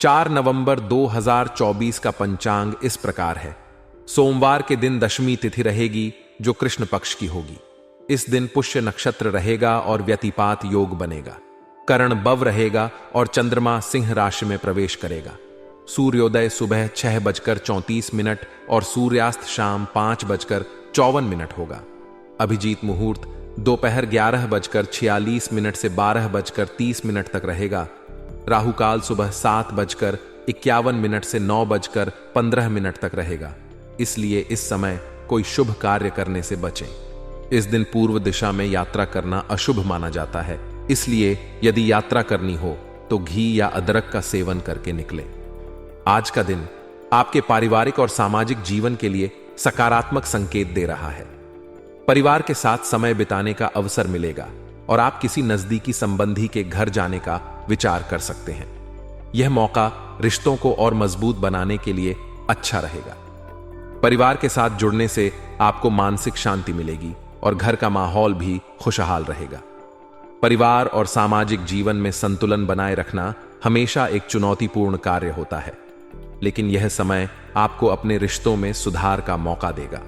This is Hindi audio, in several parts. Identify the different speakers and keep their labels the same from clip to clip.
Speaker 1: 4 नवंबर 2024 का पंचांग इस प्रकार है। सोमवार के दिन दशमी तिथि रहेगी जो कृष्ण पक्ष की होगी। इस दिन पुष्य नक्षत्र रहेगा और व्यतिपात योग बनेगा। करण बव रहेगा और चंद्रमा सिंह राशि में प्रवेश करेगा। सूर्योदय सुबह 6:34 और सूर्यास्त शाम 5:54 होगा। अभिजीत मुहूर्त दोपहर 11:46 से 12:30 तक रहेगा। राहुकाल सुबह 7:51 से 9:15 तक रहेगा। इसलिए इस समय कोई शुभ कार्य करने से बचें। इस दिन पूर्व दिशा में यात्रा करना अशुभ माना जाता है, इसलिए यदि यात्रा करनी हो तो घी या अदरक का सेवन करके निकलें। आज का दिन आपके पारिवारिक और सामाजिक जीवन के लिए सकारात्मक संकेत दे रहा है। परिवार के साथ समय बिताने का अवसर मिलेगा और आप किसी नजदीकी संबंधी के घर जाने का विचार कर सकते हैं। यह मौका रिश्तों को और मजबूत बनाने के लिए अच्छा रहेगा। परिवार के साथ जुड़ने से आपको मानसिक शांति मिलेगी और घर का माहौल भी खुशहाल रहेगा। परिवार और सामाजिक जीवन में संतुलन बनाए रखना हमेशा एक चुनौतीपूर्ण कार्य होता है, लेकिन यह समय आपको अपने रिश्तों में सुधार का मौका देगा।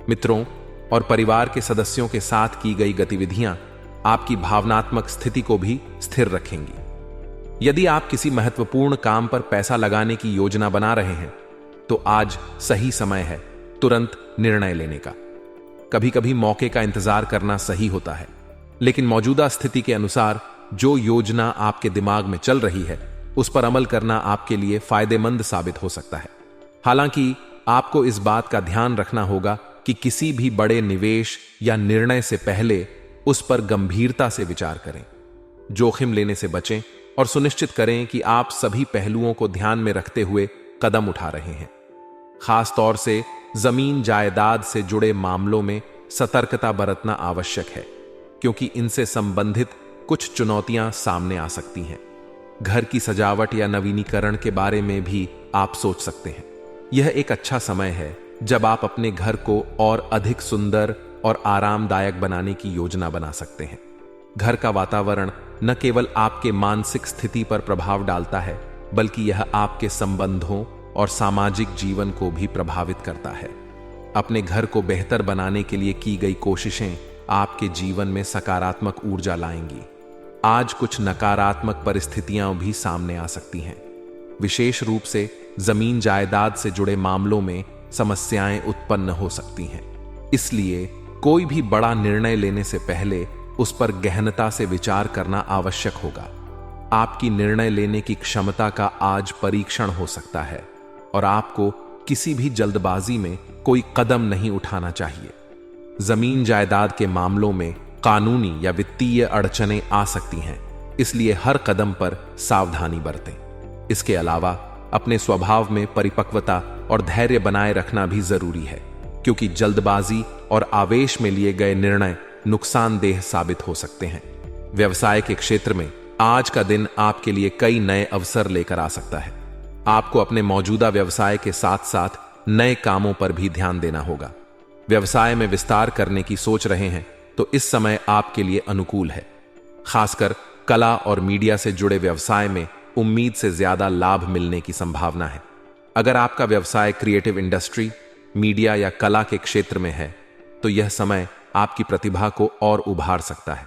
Speaker 1: मित्रों और परिवार के सदस्यों के साथ की गई गतिविधियां आपकी भावनात्मक स्थिति को भी स्थिर रखेंगी। यदि आप किसी महत्वपूर्ण काम पर पैसा लगाने की योजना बना रहे हैं तो आज सही समय है तुरंत निर्णय लेने का। कभी कभी मौके का इंतजार करना सही होता है, लेकिन मौजूदा स्थिति के अनुसार जो योजना आपके दिमाग में चल रही है उस पर अमल करना आपके लिए फायदेमंद साबित हो सकता है। हालांकि आपको इस बात का ध्यान रखना होगा कि किसी भी बड़े निवेश या निर्णय से पहले उस पर गंभीरता से विचार करें। जोखिम लेने से बचें और सुनिश्चित करें कि आप सभी पहलुओं को ध्यान में रखते हुए कदम उठा रहे हैं। खास तौर से जमीन जायदाद से जुड़े मामलों में सतर्कता बरतना आवश्यक है, क्योंकि इनसे संबंधित कुछ चुनौतियां सामने आ सकती हैं। घर की सजावट या नवीनीकरण के बारे में भी आप सोच सकते हैं। यह एक अच्छा समय है जब आप अपने घर को और अधिक सुंदर और आरामदायक बनाने की योजना बना सकते हैं। घर का वातावरण न केवल आपके मानसिक स्थिति पर प्रभाव डालता है, बल्कि यह आपके संबंधों और सामाजिक जीवन को भी प्रभावित करता है। अपने घर को बेहतर बनाने के लिए की गई कोशिशें आपके जीवन में सकारात्मक ऊर्जा लाएंगी। आज कुछ नकारात्मक परिस्थितियां भी सामने आ सकती हैं। विशेष रूप से जमीन जायदाद से जुड़े मामलों में समस्याएं उत्पन्न हो सकती हैं। इसलिए कोई भी बड़ा निर्णय लेने से पहले उस पर गहनता से विचार करना आवश्यक होगा। आपकी निर्णय लेने की क्षमता का आज परीक्षण हो सकता है और आपको किसी भी जल्दबाजी में कोई कदम नहीं उठाना चाहिए। जमीन जायदाद के मामलों में कानूनी या वित्तीय अड़चनें आ सकती हैं, इसलिए हर कदम पर सावधानी बरतें। इसके अलावा अपने स्वभाव में परिपक्वता और धैर्य बनाए रखना भी जरूरी है, क्योंकि जल्दबाजी और आवेश में लिए गए निर्णय नुकसानदेह साबित हो सकते हैं। व्यवसाय के क्षेत्र में आज का दिन आपके लिए कई नए अवसर लेकर आ सकता है। आपको अपने मौजूदा व्यवसाय के साथ साथ नए कामों पर भी ध्यान देना होगा। व्यवसाय में विस्तार करने की सोच रहे हैं तो इस समय आपके लिए अनुकूल है। खासकर कला और मीडिया से जुड़े व्यवसाय में उम्मीद से ज्यादा लाभ मिलने की संभावना है। अगर आपका व्यवसाय क्रिएटिव इंडस्ट्री, मीडिया या कला के क्षेत्र में है तो यह समय आपकी प्रतिभा को और उभार सकता है।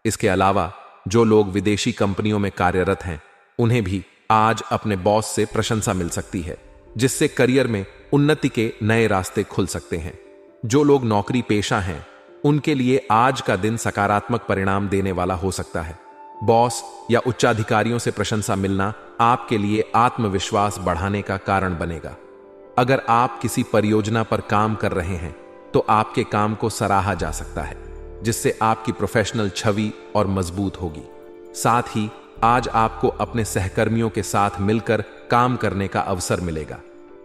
Speaker 1: इसके अलावा जो लोग विदेशी कंपनियों में कार्यरत हैं उन्हें भी आज अपने बॉस से प्रशंसा मिल सकती है, जिससे करियर में उन्नति के नए रास्ते खुल सकते हैं। जो लोग नौकरी पेशा हैं उनके लिए आज का दिन सकारात्मक परिणाम देने वाला हो सकता है। बॉस या उच्चाधिकारियों से प्रशंसा मिलना आपके लिए आत्मविश्वास बढ़ाने का कारण बनेगा। अगर आप किसी परियोजना पर काम कर रहे हैं तो आपके काम को सराहा जा सकता है, जिससे आपकी प्रोफेशनल छवि और मजबूत होगी। साथ ही आज आपको अपने सहकर्मियों के साथ मिलकर काम करने का अवसर मिलेगा,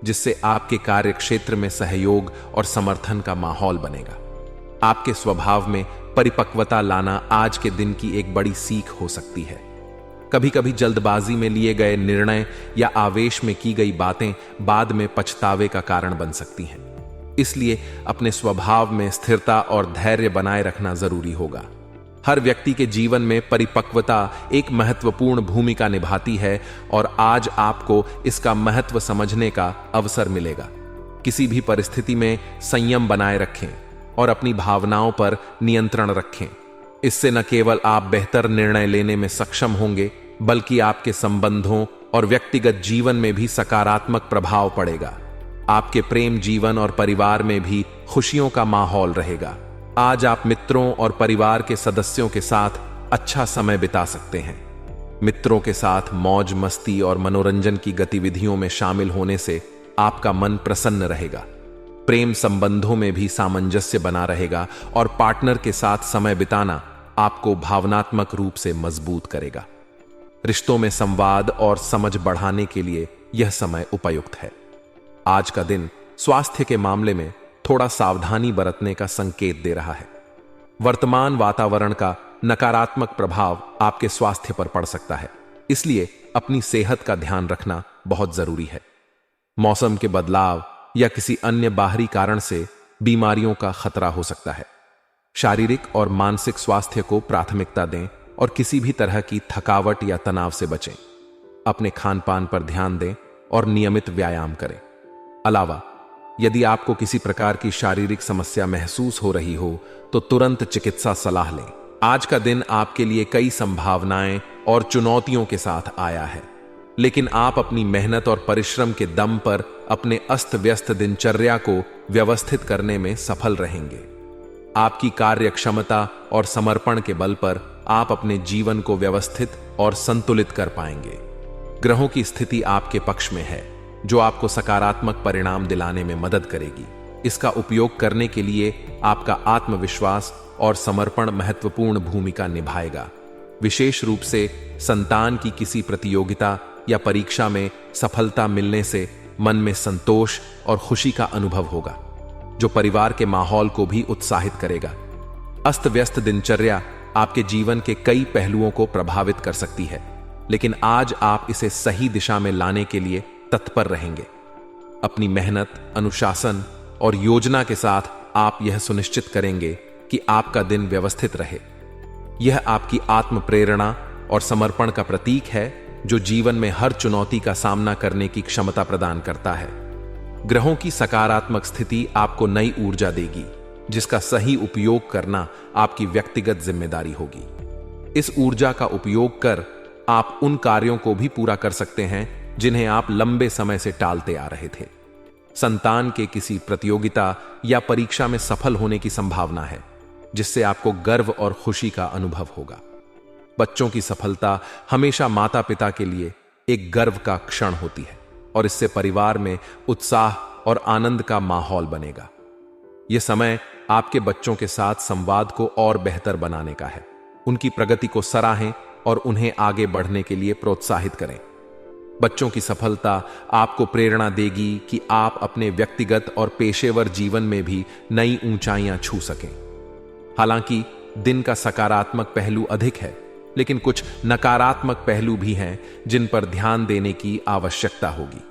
Speaker 1: जिससे आपके कार्य क्षेत्र में सहयोग और समर्थन का माहौल बनेगा। आपके स्वभाव में परिपक्वता लाना आज के दिन की एक बड़ी सीख हो सकती है। कभी कभी जल्दबाजी में लिए गए निर्णय या आवेश में की गई बातें बाद में पछतावे का कारण बन सकती हैं। इसलिए अपने स्वभाव में स्थिरता और धैर्य बनाए रखना जरूरी होगा। हर व्यक्ति के जीवन में परिपक्वता एक महत्वपूर्ण भूमिका निभाती है और आज आपको इसका महत्व समझने का अवसर मिलेगा। किसी भी परिस्थिति में संयम बनाए रखें और अपनी भावनाओं पर नियंत्रण रखें। इससे न केवल आप बेहतर निर्णय लेने में सक्षम होंगे, बल्कि आपके संबंधों और व्यक्तिगत जीवन में भी सकारात्मक प्रभाव पड़ेगा। आपके प्रेम जीवन और परिवार में भी खुशियों का माहौल रहेगा। आज आप मित्रों और परिवार के सदस्यों के साथ अच्छा समय बिता सकते हैं। मित्रों के साथ मौज मस्ती और मनोरंजन की गतिविधियों में शामिल होने से आपका मन प्रसन्न रहेगा। प्रेम संबंधों में भी सामंजस्य बना रहेगा और पार्टनर के साथ समय बिताना आपको भावनात्मक रूप से मजबूत करेगा। रिश्तों में संवाद और समझ बढ़ाने के लिए यह समय उपयुक्त है। आज का दिन स्वास्थ्य के मामले में थोड़ा सावधानी बरतने का संकेत दे रहा है। वर्तमान वातावरण का नकारात्मक प्रभाव आपके स्वास्थ्य पर पड़ सकता है, इसलिए अपनी सेहत का ध्यान रखना बहुत जरूरी है। मौसम के बदलाव या किसी अन्य बाहरी कारण से बीमारियों का खतरा हो सकता है। शारीरिक और मानसिक स्वास्थ्य को प्राथमिकता दें और किसी भी तरह की थकावट या तनाव से बचें। अपने खान पान पर ध्यान दें और नियमित व्यायाम करें। अलावा यदि आपको किसी प्रकार की शारीरिक समस्या महसूस हो रही हो तो तुरंत चिकित्सा सलाह लें। आज का दिन आपके लिए कई संभावनाएं और चुनौतियों के साथ आया है, लेकिन आप अपनी मेहनत और परिश्रम के दम पर अपने अस्त व्यस्त दिनचर्या को व्यवस्थित करने में सफल रहेंगे। आपकी कार्य क्षमता और समर्पण के बल पर आप अपने जीवन को व्यवस्थित और संतुलित कर पाएंगे। ग्रहों की स्थिति आपके पक्ष में है, जो आपको सकारात्मक परिणाम दिलाने में मदद करेगी। इसका उपयोग करने के लिए आपका आत्मविश्वास और समर्पण महत्वपूर्ण भूमिका निभाएगा। विशेष रूप से संतान की किसी प्रतियोगिता या परीक्षा में सफलता मिलने से मन में संतोष और खुशी का अनुभव होगा, जो परिवार के माहौल को भी उत्साहित करेगा। अस्त व्यस्त दिनचर्या आपके जीवन के कई पहलुओं को प्रभावित कर सकती है, लेकिन आज आप इसे सही दिशा में लाने के लिए तत्पर रहेंगे। अपनी मेहनत, अनुशासन और योजना के साथ आप यह सुनिश्चित करेंगे कि आपका दिन व्यवस्थित रहे। यह आपकी आत्म प्रेरणा और समर्पण का प्रतीक है, जो जीवन में हर चुनौती का सामना करने की क्षमता प्रदान करता है। ग्रहों की सकारात्मक स्थिति आपको नई ऊर्जा देगी, जिसका सही उपयोग करना आपकी व्यक्तिगत जिम्मेदारी होगी। इस ऊर्जा का उपयोग कर आप उन कार्यों को भी पूरा कर सकते हैं जिन्हें आप लंबे समय से टालते आ रहे थे। संतान के किसी प्रतियोगिता या परीक्षा में सफल होने की संभावना है, जिससे आपको गर्व और खुशी का अनुभव होगा। बच्चों की सफलता हमेशा माता पिता के लिए एक गर्व का क्षण होती है और इससे परिवार में उत्साह और आनंद का माहौल बनेगा। यह समय आपके बच्चों के साथ संवाद को और बेहतर बनाने का है। उनकी प्रगति को सराहें और उन्हें आगे बढ़ने के लिए प्रोत्साहित करें। बच्चों की सफलता आपको प्रेरणा देगी कि आप अपने व्यक्तिगत और पेशेवर जीवन में भी नई ऊंचाइयां छू सकें। हालांकि दिन का सकारात्मक पहलू अधिक है, लेकिन कुछ नकारात्मक पहलू भी हैं जिन पर ध्यान देने की आवश्यकता होगी।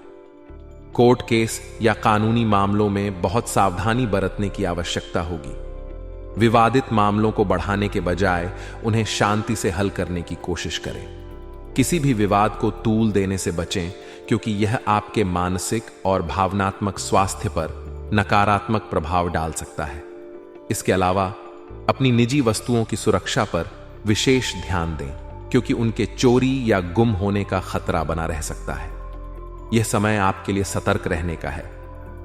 Speaker 1: कोर्ट केस या कानूनी मामलों में बहुत सावधानी बरतने की आवश्यकता होगी। विवादित मामलों को बढ़ाने के बजाय उन्हें शांति से हल करने की कोशिश करें। किसी भी विवाद को तूल देने से बचें, क्योंकि यह आपके मानसिक और भावनात्मक स्वास्थ्य पर नकारात्मक प्रभाव डाल सकता है। इसके अलावा अपनी निजी वस्तुओं की सुरक्षा पर विशेष ध्यान दें, क्योंकि उनके चोरी या गुम होने का खतरा बना रह सकता है। यह समय आपके लिए सतर्क रहने का है,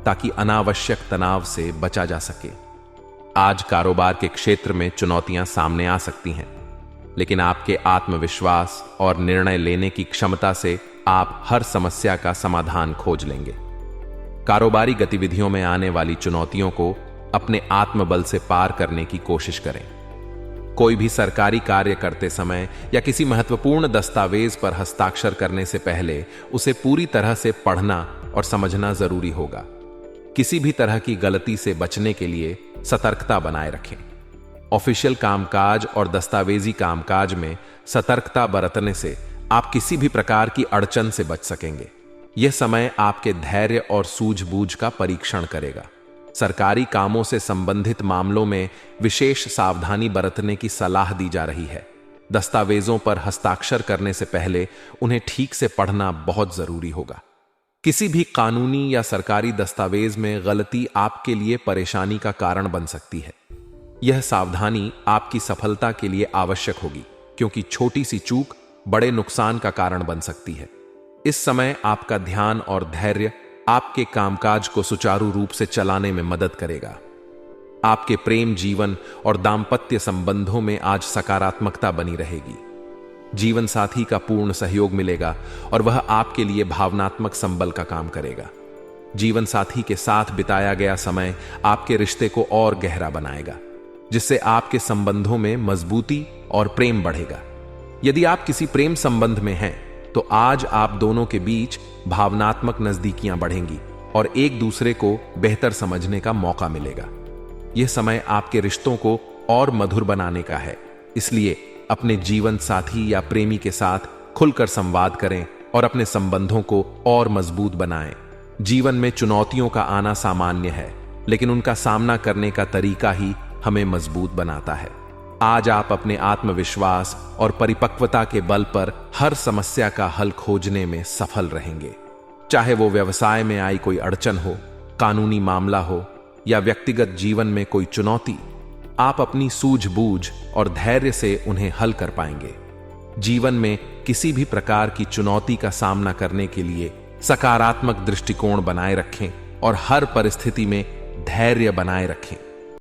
Speaker 1: ताकि अनावश्यक तनाव से बचा जा सके। आज कारोबार के क्षेत्र में चुनौतियां सामने आ सकती हैं, लेकिन आपके आत्मविश्वास और निर्णय लेने की क्षमता से आप हर समस्या का समाधान खोज लेंगे। कारोबारी गतिविधियों में आने वाली चुनौतियों को अपने आत्मबल से पार करने की कोशिश करें। कोई भी सरकारी कार्य करते समय या किसी महत्वपूर्ण दस्तावेज पर हस्ताक्षर करने से पहले उसे पूरी तरह से पढ़ना और समझना जरूरी होगा। किसी भी तरह की गलती से बचने के लिए सतर्कता बनाए रखें। ऑफिशियल कामकाज और दस्तावेजी कामकाज में सतर्कता बरतने से आप किसी भी प्रकार की अड़चन से बच सकेंगे। यह समय आपके धैर्य और सूझबूझ का परीक्षण करेगा। सरकारी कामों से संबंधित मामलों में विशेष सावधानी बरतने की सलाह दी जा रही है। दस्तावेजों पर हस्ताक्षर करने से पहले उन्हें ठीक से पढ़ना बहुत जरूरी होगा। किसी भी कानूनी या सरकारी दस्तावेज में गलती आपके लिए परेशानी का कारण बन सकती है। यह सावधानी आपकी सफलता के लिए आवश्यक होगी, क्योंकि छोटी सी चूक बड़े नुकसान का कारण बन सकती है। इस समय आपका ध्यान और धैर्य आपके कामकाज को सुचारू रूप से चलाने में मदद करेगा। आपके प्रेम जीवन और दांपत्य संबंधों में आज सकारात्मकता बनी रहेगी। जीवन साथी का पूर्ण सहयोग मिलेगा और वह आपके लिए भावनात्मक संबल का काम करेगा। जीवन साथी के साथ बिताया गया समय आपके रिश्ते को और गहरा बनाएगा, जिससे आपके संबंधों में मजबूती और प्रेम बढ़ेगा। यदि आप किसी प्रेम संबंध में हैं, तो आज आप दोनों के बीच भावनात्मक नजदीकियां बढ़ेंगी और एक दूसरे को बेहतर समझने का मौका मिलेगा। यह समय आपके रिश्तों को और मधुर बनाने का है, इसलिए अपने जीवन साथी या प्रेमी के साथ खुलकर संवाद करें और अपने संबंधों को और मजबूत बनाएं। जीवन में चुनौतियों का आना सामान्य है, लेकिन उनका सामना करने का तरीका ही हमें मजबूत बनाता है। आज आप अपने आत्मविश्वास और परिपक्वता के बल पर हर समस्या का हल खोजने में सफल रहेंगे। चाहे वो व्यवसाय में आई कोई अड़चन हो, कानूनी मामला हो या व्यक्तिगत जीवन में कोई चुनौती, आप अपनी सूझबूझ और धैर्य से उन्हें हल कर पाएंगे। जीवन में किसी भी प्रकार की चुनौती का सामना करने के लिए सकारात्मक दृष्टिकोण बनाए रखें और हर परिस्थिति में धैर्य बनाए रखें।